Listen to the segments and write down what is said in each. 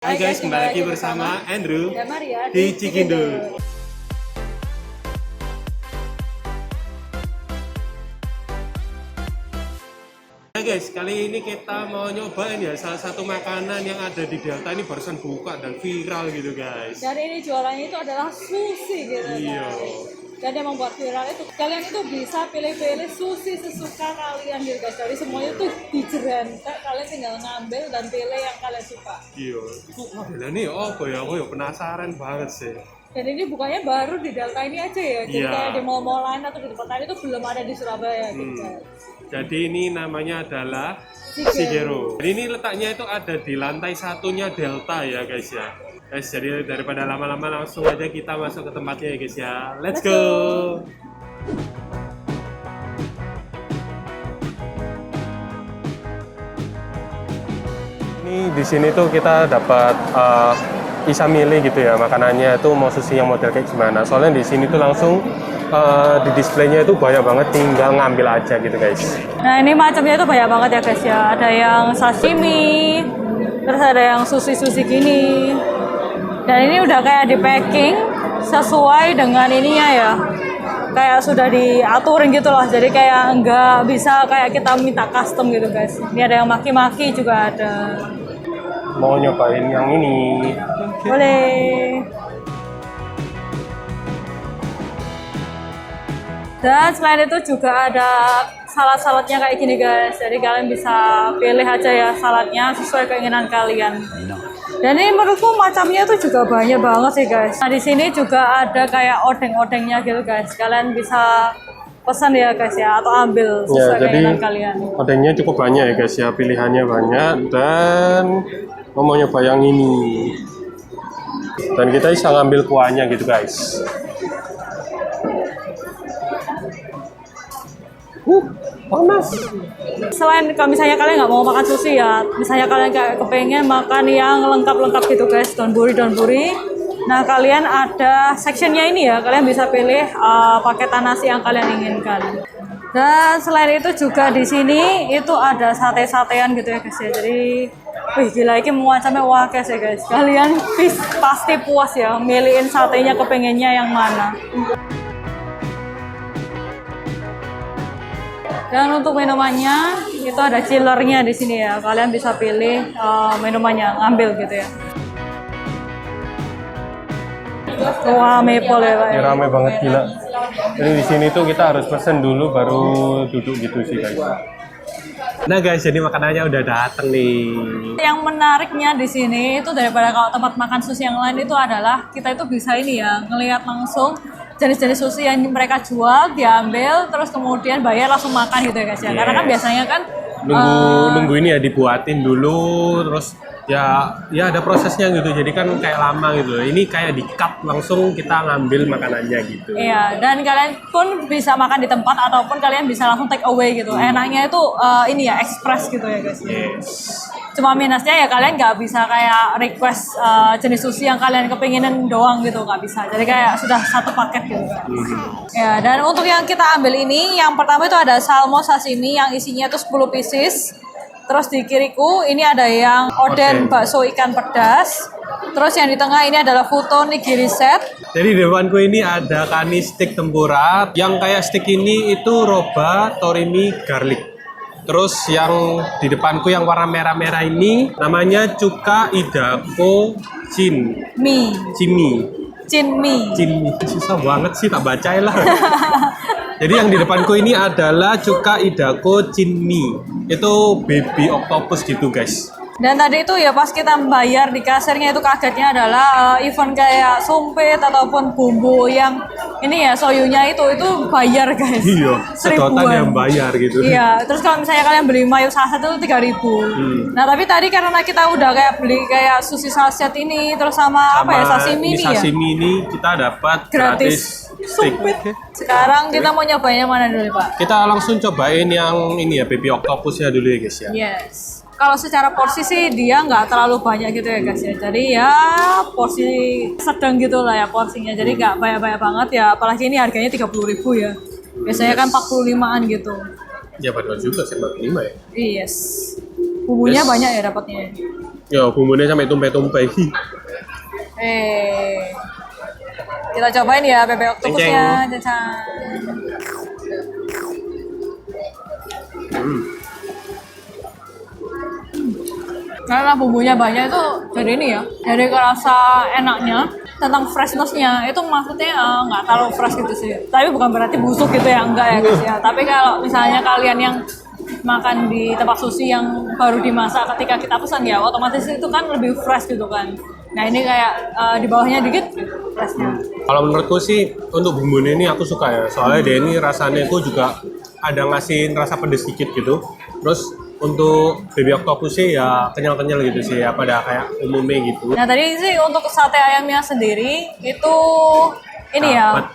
Hai guys, kembali lagi bersama Andrew dan Maria di Cikindo. Nah guys, kali ini kita mau nyobain ya salah satu makanan yang ada di Delta ini barusan buka dan viral gitu guys. Dan ini jualannya itu adalah sushi gitu Iya. guys. Dan yang membuat viral itu kalian itu bisa pilih-pilih sushi sesuka kalian gitu guys. Jadi semuanya tuh dijerentek, kalian tinggal ngambil dan pilih yang kalian suka. Iya. Kok modelnya nih apa ya? Aku ya penasaran banget sih. Dan ini bukannya baru di Delta ini aja ya. Jadi Iya. kayak di mall-mall lain atau di tempat lain itu belum ada di Surabaya gitu guys. Jadi ini namanya adalah Shigero. Shigero. Jadi ini letaknya itu ada di lantai satunya Delta ya guys ya. Guys, jadi daripada lama-lama langsung aja kita masuk ke tempatnya ya guys ya. Let's go. Ini di sini tuh kita dapat bisa milih gitu ya makanannya itu mau sushi yang model kayak gimana. Soalnya di sini tuh langsung di displaynya itu banyak banget, tinggal ngambil aja gitu guys. Nah ini macamnya itu banyak banget ya guys ya. Ada yang sashimi, terus ada yang sushi-sushi gini. Dan ini udah kayak di packing sesuai dengan ininya ya. Kayak sudah diaturin gitu loh. Jadi kayak nggak bisa kayak kita minta custom gitu guys. Ini ada yang maki-maki juga ada. Mau nyobain yang ini. Boleh. Dan selain itu juga ada salad-saladnya kayak gini guys. Jadi kalian bisa pilih aja ya saladnya sesuai keinginan kalian. Dan ini menurutku macamnya tuh juga banyak banget sih guys. Nah di sini juga ada kayak odeng-odengnya gitu guys. Kalian bisa pesan ya guys ya atau ambil sesuai keinginan kalian. Odengnya cukup banyak ya guys ya, pilihannya banyak dan mau nyoba yang ini. Dan kita bisa ngambil kuahnya gitu guys. Panas. Selain kalau misalnya kalian nggak mau makan sushi ya, misalnya kalian kayak kepengen makan yang lengkap-lengkap gitu guys, donburi. Nah kalian ada sectionnya ini ya, kalian bisa pilih paketan nasi yang kalian inginkan. Dan selain itu juga di sini itu ada sate-satean gitu ya guys ya. Jadi, wih gila ini macamnya wakil ya guys. Kalian pasti puas ya, milihin satenya kepengennya yang mana. Dan untuk minumannya itu ada chillernya di sini ya. Kalian bisa pilih minumannya, ngambil gitu ya. Wah, maple ya Pak. Ini rame banget gila. Jadi di sini tuh kita harus pesen dulu baru duduk gitu sih guys. Nah guys, jadi makanannya udah dateng nih. Yang menariknya di sini itu daripada kalau tempat makan sushi yang lain itu adalah kita itu bisa ini ya, ngelihat langsung jenis-jenis sushi yang mereka jual, diambil, terus kemudian bayar langsung makan gitu ya guys ya. Karena kan biasanya kan nunggu ini ya dibuatin dulu, terus ya ada prosesnya gitu. Jadi kan kayak lama gitu. Ini kayak di cup langsung kita ngambil makanannya gitu. Iya, dan kalian pun bisa makan di tempat ataupun kalian bisa langsung take away gitu. Enaknya itu ini ya express gitu ya guys. Yes. Cuma minusnya ya kalian nggak bisa kayak request jenis sushi yang kalian kepinginin doang gitu, nggak bisa. Jadi kayak sudah satu paket gitu. Ya, dan untuk yang kita ambil ini, yang pertama itu ada salmon sashimi yang isinya itu 10 pieces. Terus di kiriku ini ada yang oden bakso ikan pedas. Terus yang di tengah ini adalah futon nigiri set. Jadi di depanku ini ada kani stick tempura. Yang kayak stick ini itu roba torimi garlic. Terus yang di depanku yang warna merah-merah ini namanya cuka idako chinmi. Susah banget sih, tak bacain lah. Jadi yang di depanku ini adalah cuka idako chinmi. Itu baby octopus gitu guys. Dan tadi itu ya pas kita bayar di kasirnya itu kagetnya adalah event kayak sumpit ataupun bumbu yang ini ya soyunya itu bayar guys. Iya, sedotan yang bayar gitu. Iya, terus kalau misalnya kalian beli mayo saset itu 3.000. Nah tapi tadi karena kita udah kayak beli kayak sushi saset ini terus sama apa ya sashimi ini ya. Sashimi ini kita dapat gratis sumpit. Sekarang kita mau nyobainnya mana dulu Pak? Kita langsung cobain yang ini ya, baby octopusnya dulu ya guys ya. Yes. Kalau secara porsi sih dia nggak terlalu banyak gitu ya guys ya. Jadi ya porsi sedang gitu lah ya porsinya. Jadi nggak banyak-banyak banget ya. Apalagi ini harganya 30.000 ya. Biasanya kan 45-an gitu. Ya padahal juga sih 45 ya. Yes. Bumbunya banyak ya dapatnya. Ya bumbunya sampai tumpah-tumpah. Kita cobain ya bebek oktopusnya, cacan. Karena bumbunya banyak itu jadi ini ya, jadi kerasa enaknya. Tentang freshness-nya itu maksudnya nggak terlalu fresh gitu sih. Tapi bukan berarti busuk gitu ya, enggak ya guys ya. Tapi kalau misalnya kalian yang makan di tempat sushi yang baru dimasak ketika kita pesan ya, otomatis itu kan lebih fresh gitu kan. Nah ini kayak di bawahnya dikit freshnya. Kalau menurutku sih untuk bumbunya ini aku suka ya, soalnya dia ini rasanya itu juga ada ngasihin rasa pedes sedikit gitu. Terus untuk baby octopus sih ya kenyal-kenyal gitu sih ya, pada kayak umumnya gitu. Nah tadi sih untuk sate ayamnya sendiri itu ini ya. Dapat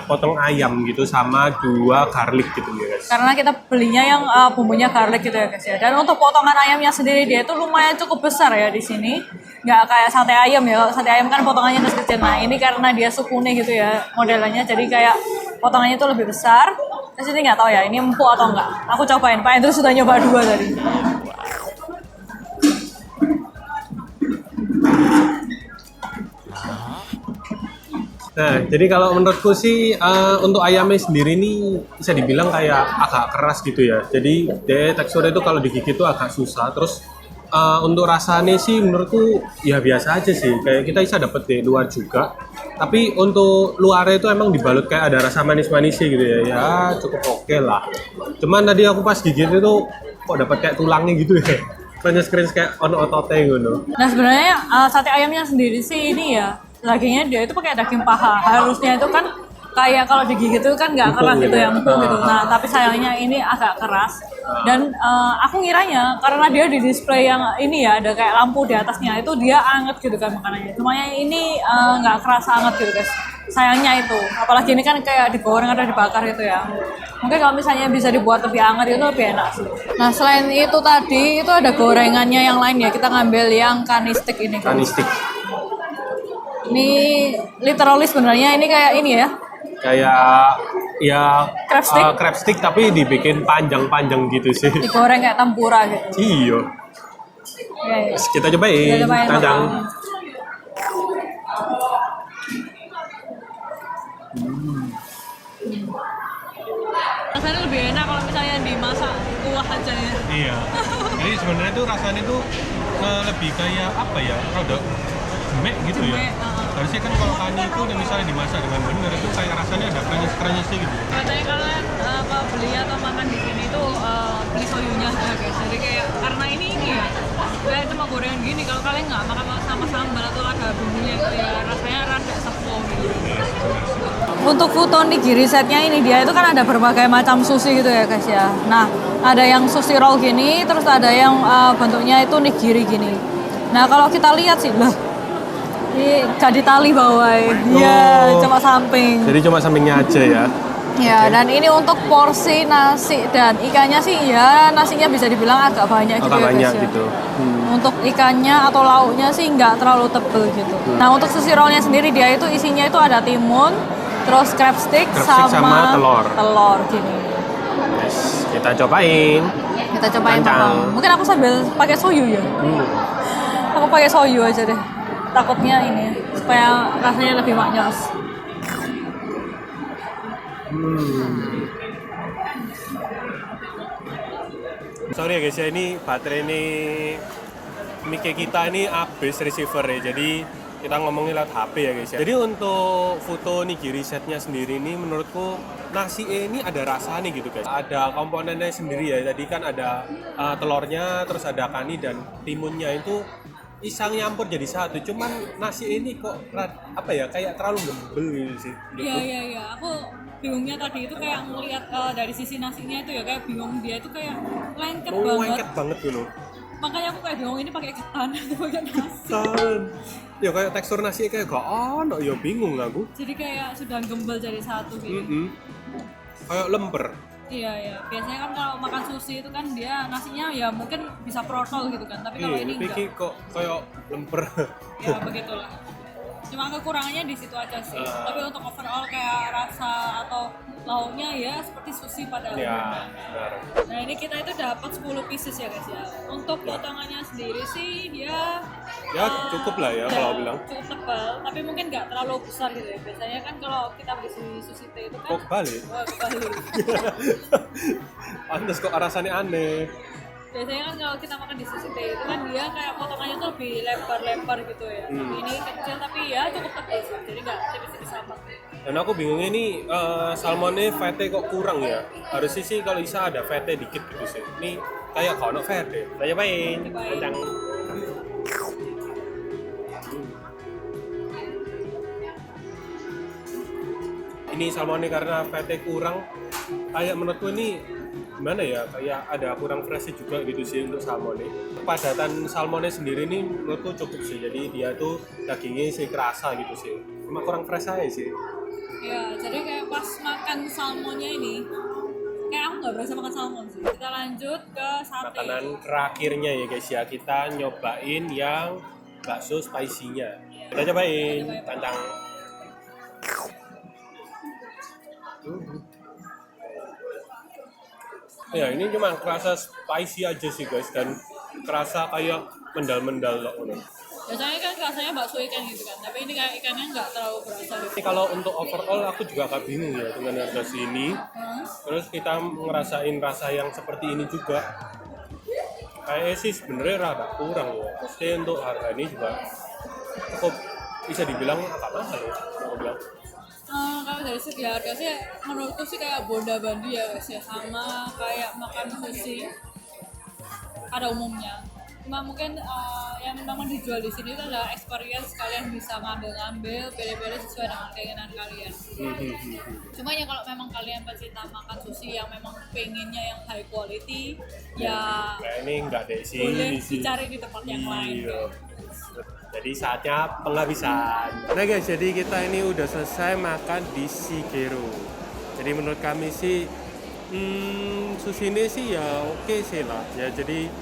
3 potong ayam gitu sama 2 garlic gitu ya guys. Karena kita belinya yang bumbunya garlic gitu ya guys ya. Dan untuk potongan ayamnya sendiri dia itu lumayan cukup besar ya di sini. Nggak kayak sate ayam ya. Kalau sate ayam kan potongannya kecil. Nah ini karena dia sukune gitu ya modelannya. Jadi kayak potongannya itu lebih besar. Terus ini nggak tahu ya ini empuk atau enggak. Aku cobain. Pak Andrew sudah nyoba 2 tadi. Nah, jadi kalau menurutku sih untuk ayamnya sendiri ini bisa dibilang kayak agak keras gitu ya. Jadi dia teksturnya itu kalau digigit itu agak susah. Terus untuk rasanya sih menurutku ya biasa aja sih. Kayak kita bisa dapet di luar juga. Tapi untuk luarnya itu emang dibalut kayak ada rasa manis-manisnya gitu ya. Ya cukup oke lah. Cuman tadi aku pas gigit itu kok dapat kayak tulangnya gitu ya. Krenyes-krenyes kayak ototnya gitu. Nah sebenarnya sate ayamnya sendiri sih ini ya. Dagingnya dia itu pakai daging paha. Harusnya itu kan kayak kalau digigit itu kan nggak keras gitu ya, empuk gitu. Nah tapi sayangnya ini agak keras. Dan aku ngiranya karena dia di display yang ini ya ada kayak lampu di atasnya itu dia anget gitu kan makanannya. Cuma yang ini nggak kerasa anget gitu guys. Sayangnya itu. Apalagi ini kan kayak digoreng atau dibakar gitu ya. Mungkin kalau misalnya bisa dibuat lebih hangat itu lebih enak sih. Nah selain itu tadi itu ada gorengannya yang lain ya. Kita ngambil yang kanistik ini. Kanistik. Ini literally sebenarnya ini kayak ini ya. Kayak ya Crab stick? tapi dibikin panjang-panjang gitu sih. Digoreng kayak tempura gitu. Iya. Ya, ya. Kita cobain. Panjang. Rasanya lebih enak kalau misalnya dimasak kuah aja ya. Iya. Jadi sebenarnya tuh rasanya tuh lebih kayak apa ya? Rada jemek gitu ya. Harusnya kan kalau kani itu udah misalnya dimasak dengan benar itu kayak rasanya ada krenyes-krenyesnya gitu. Katanya kalian kalau beli atau makan di sini tuh beli soyunya aja guys. Jadi kayak karena ini ya kayak cuma gorengan gini. Kalau kalian nggak makan sama sambal atau ada bumbunya itu ya rasanya rada sepo gitu. Untuk foto nigiri setnya ini dia itu kan ada berbagai macam sushi gitu ya guys ya. Nah ada yang sushi roll gini, terus ada yang bentuknya itu nigiri gini. Nah kalau kita lihat sih lah. Ini gak ditali bawah ya, cuma samping. Jadi cuma sampingnya aja ya. Ya, dan ini untuk porsi nasi dan ikannya sih ya nasinya bisa dibilang agak banyak gitu ya banyak guys ya. gitu. Untuk ikannya atau lauknya sih nggak terlalu tebel gitu. Nah untuk sushi rollnya sendiri dia itu isinya itu ada timun, terus crab stick sama telur gini. Yes, kita cobain. Kita cobain Bang. Mungkin aku sambil pakai soyu ya. Aku pakai soyu aja deh. Takutnya ini supaya rasanya lebih maknyos. Sorry ya guys ya, ini baterai ini mic kita ini habis receiver ya. Jadi kita ngomongin lewat HP ya guys ya. Jadi untuk foto nigiri setnya sendiri ini menurutku nasi ini ada rasanya gitu guys. Ada komponennya sendiri ya. Tadi kan ada telurnya, terus ada kani dan timunnya itu isang nyampur jadi satu. Cuman nasi ini kok apa ya kayak terlalu gembel gitu sih. Iya. Aku bingungnya tadi itu kayak ngelihat dari sisi nasinya itu ya kayak bingung dia itu kayak lengket banget. Lengket banget dulu. Makanya aku kayak bingung ini pakai ketan atau pakai nasi. Ketan. Ya kayak tekstur nasi kayak gak ono, ya bingung aku. Jadi kayak sudah gembel jadi satu gitu. Kayak lemper. Iya. Biasanya kan kalau makan sushi itu kan dia nasinya ya mungkin bisa protol gitu kan. Tapi kalau ini enggak. Kok kayak lemper. Ya begitulah. Cuma kekurangannya di situ aja sih. Tapi untuk overall kayak rasa atau lauknya ya seperti sushi pada Ya, umumnya. benar. Nah ini kita itu dapat 10 pieces ya guys ya. Untuk potongannya sendiri sih dia Ya, cukup lah ya kalau bilang. cukup tebal, tapi mungkin nggak terlalu besar gitu ya. Biasanya kan kalau kita beli sushi teh itu kan Kok kebalik? wah, kebalik. Pantes kok rasanya aneh. Biasanya kan kalau kita makan di sushi teh itu kan dia kayak potongannya tuh lebih lebar-lebar gitu ya. Ini kecil tapi ya cukup tebal sih, jadi nggak tipis-tipis amat. Dan aku bingungnya nih salmonnya fete kok kurang ya. Harusnya sih kalau bisa ada fete dikit gitu sih. Ini kayak kalau fete. Kita cobain. Cobain. Kencang. Ini salmonnya karena fete kurang, kayak menurutku ini gimana ya, kayak ada kurang fresh juga gitu sih untuk salmonnya. Kepadatan salmonnya sendiri nih menurutku cukup sih, jadi dia tuh dagingnya sih kerasa gitu sih, cuma kurang fresh aja sih. Ya, jadi kayak pas makan salmonnya ini kayak aku nggak berasa makan salmon sih. Kita lanjut ke sate. Makanan terakhirnya ya guys ya, kita nyobain yang bakso spicy-nya. Kita cobain, tantang. Ya ini cuma kerasa spicy aja sih guys, dan kerasa kayak mendal-mendal loh. Biasanya kan rasanya bakso ikan gitu kan, tapi ini kayak ikannya nggak terlalu berasa gitu. Ini kalau untuk overall aku juga agak bingung ya dengan harga sini. Terus kita ngerasain rasa yang seperti ini juga. Kayaknya sih sebenarnya rada kurang ya. Pasti untuk harga ini juga cukup bisa dibilang agak mahal ya. Aku bilang. Kalau dari segi harga sih menurutku sih kayak Bonda Bandi ya guys ya, sama kayak makan sushi pada umumnya. Cuma mungkin yang memang dijual di sini itu adalah experience, kalian bisa ngambil pilih-pilih sesuai dengan keinginan kalian. Cuma ya kalau memang kalian pecinta makan sushi yang memang pengennya yang high quality ya Nah ini enggak deh sih. boleh dicari di tempat yang lain. Iya. Jadi saatnya penghabisan. Nah guys, jadi kita ini udah selesai makan di Shigeru. Jadi menurut kami sih sushi ini sih ya oke sih lah. Ya jadi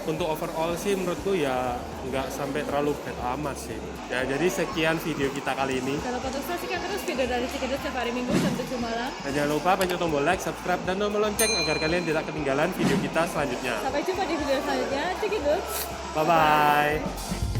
untuk overall sih menurutku ya nggak sampai terlalu bad amat sih. Ya jadi sekian video kita kali ini. Jangan lupa untuk saksikan terus video dari Cikedut setiap hari Minggu jam 7 malam. Dan jangan lupa pencet tombol like, subscribe, dan tombol lonceng agar kalian tidak ketinggalan video kita selanjutnya. Sampai jumpa di video selanjutnya. Cikedut. Bye-bye.